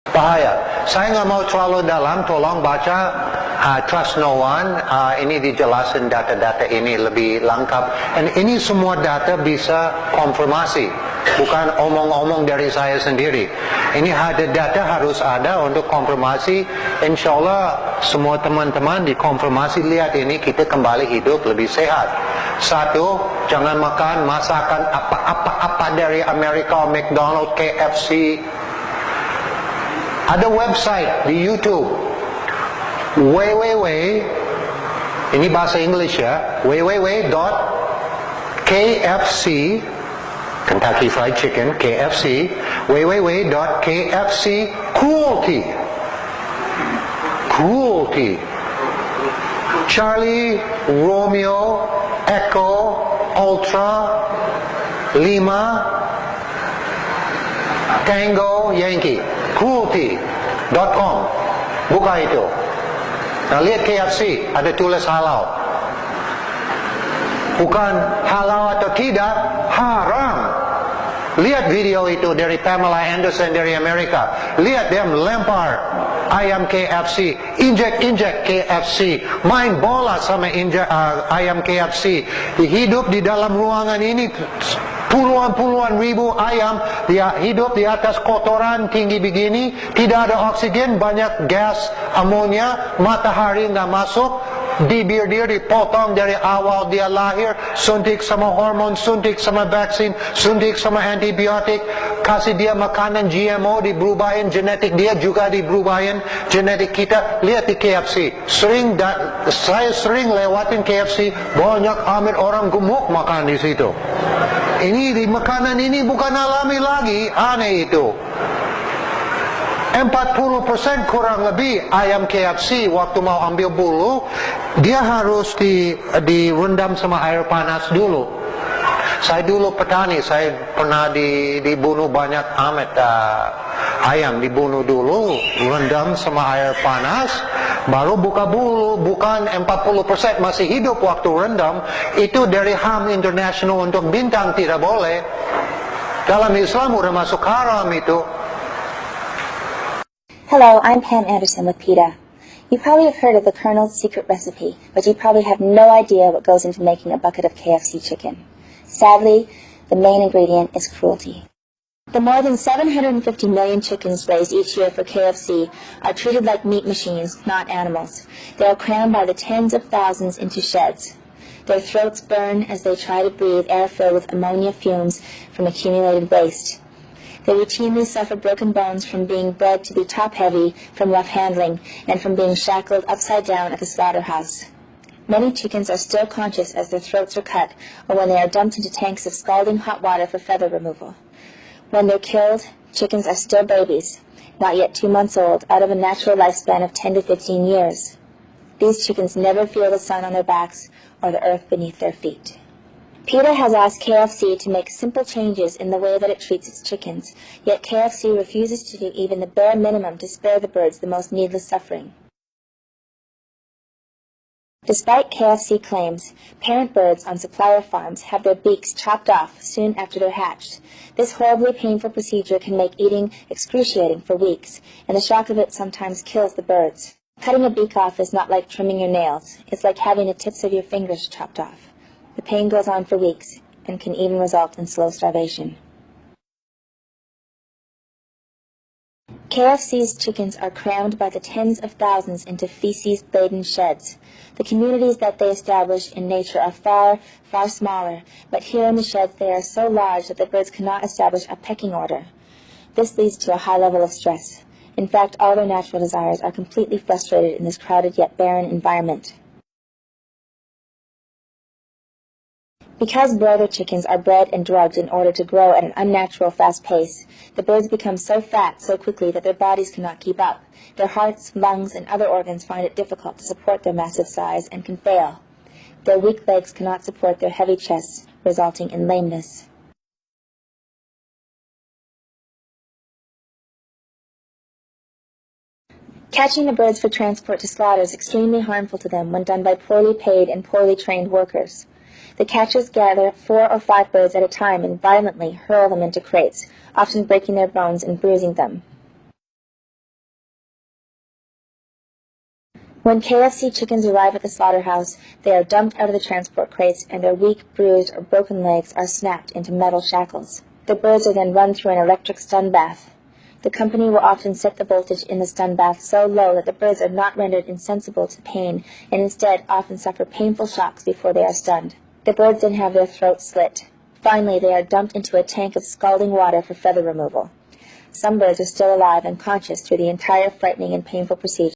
Bahaya. Saya nggak mau terlalu dalam, tolong baca Trust No One. Ini dijelasin data-data ini lebih lengkap. Dan ini semua data bisa konfirmasi, bukan omong-omong dari saya sendiri. Ini ada data harus ada untuk konfirmasi. Insya Allah semua teman-teman dikonfirmasi, lihat ini, kita kembali hidup lebih sehat. Satu, jangan makan masakan apa-apa dari Amerika, McDonald's, KFC. Ada website di YouTube, ini bahasa English ya, www.kfc, Kentucky Fried Chicken, KFC, www.kfc cruelty, Charlie, Romeo, Echo, Ultra, 5, Tango, Yankee, cruelty.com. Buka itu. Nah, lihat KFC, ada tulis halal. Bukan halal atau tidak, haram. Lihat video itu dari Pamela Anderson dari Amerika. Lihat dia melempar ayam KFC, injek KFC, main bola sama ayam KFC. Hidup di dalam ruangan ini puluhan ribu ayam, dia hidup di atas kotoran tinggi begini, tidak ada oksigen, banyak gas amonia, matahari nggak masuk, bibir dia dipotong dari awal dia lahir, suntik sama hormon, suntik sama vaksin, suntik sama antibiotik, kasih dia makanan GMO, diberubahin genetik dia juga diberubahin genetik kita. Lihat di KFC, saya sering lewatin KFC, banyak amat orang gemuk makan di situ. Ini di makanan ini bukan alami lagi, aneh itu. 40% kurang lebih ayam KFC waktu mau ambil bulu, dia harus direndam sama air panas dulu. Saya dulu petani, saya pernah dibunuh banyak amat ayam, dibunuh dulu, rendam sama air panas, baru buka bulu. Bukan 40% masih hidup waktu rendam. Itu dari HAM International untuk bintang tidak boleh. Dalam Islam udah masuk haram itu. Hello, I'm Pam Anderson with PETA. You probably have heard of the Colonel's secret recipe, but you probably have no idea what goes into making a bucket of KFC chicken. Sadly, the main ingredient is cruelty. The more than 750 million chickens raised each year for KFC are treated like meat machines, not animals. They are crammed by the tens of thousands into sheds. Their throats burn as they try to breathe air filled with ammonia fumes from accumulated waste. They routinely suffer broken bones from being bred to be top-heavy from rough handling and from being shackled upside down at the slaughterhouse. Many chickens are still conscious as their throats are cut or when they are dumped into tanks of scalding hot water for feather removal. When they're killed, chickens are still babies, not yet 2 months old, out of a natural lifespan of 10 to 15 years. These chickens never feel the sun on their backs or the earth beneath their feet. PETA has asked KFC to make simple changes in the way that it treats its chickens, yet KFC refuses to do even the bare minimum to spare the birds the most needless suffering. Despite KFC claims, parent birds on supplier farms have their beaks chopped off soon after they're hatched. This horribly painful procedure can make eating excruciating for weeks, and the shock of it sometimes kills the birds. Cutting a beak off is not like trimming your nails. It's like having the tips of your fingers chopped off. The pain goes on for weeks, and can even result in slow starvation. KFC's chickens are crammed by the tens of thousands into feces-laden sheds. The communities that they establish in nature are far, far smaller, but here in the sheds they are so large that the birds cannot establish a pecking order. This leads to a high level of stress. In fact, all their natural desires are completely frustrated in this crowded yet barren environment. Because broiler chickens are bred and drugged in order to grow at an unnatural fast pace, the birds become so fat so quickly that their bodies cannot keep up. Their hearts, lungs, and other organs find it difficult to support their massive size and can fail. Their weak legs cannot support their heavy chests, resulting in lameness. Catching the birds for transport to slaughter is extremely harmful to them when done by poorly paid and poorly trained workers. The catchers gather 4 or 5 birds at a time and violently hurl them into crates, often breaking their bones and bruising them. When KFC chickens arrive at the slaughterhouse, they are dumped out of the transport crates and their weak, bruised, or broken legs are snapped into metal shackles. The birds are then run through an electric stun bath. The company will often set the voltage in the stun bath so low that the birds are not rendered insensible to pain and instead often suffer painful shocks before they are stunned. The birds then have their throats slit. Finally, they are dumped into a tank of scalding water for feather removal. Some birds are still alive and conscious through the entire frightening and painful procedure.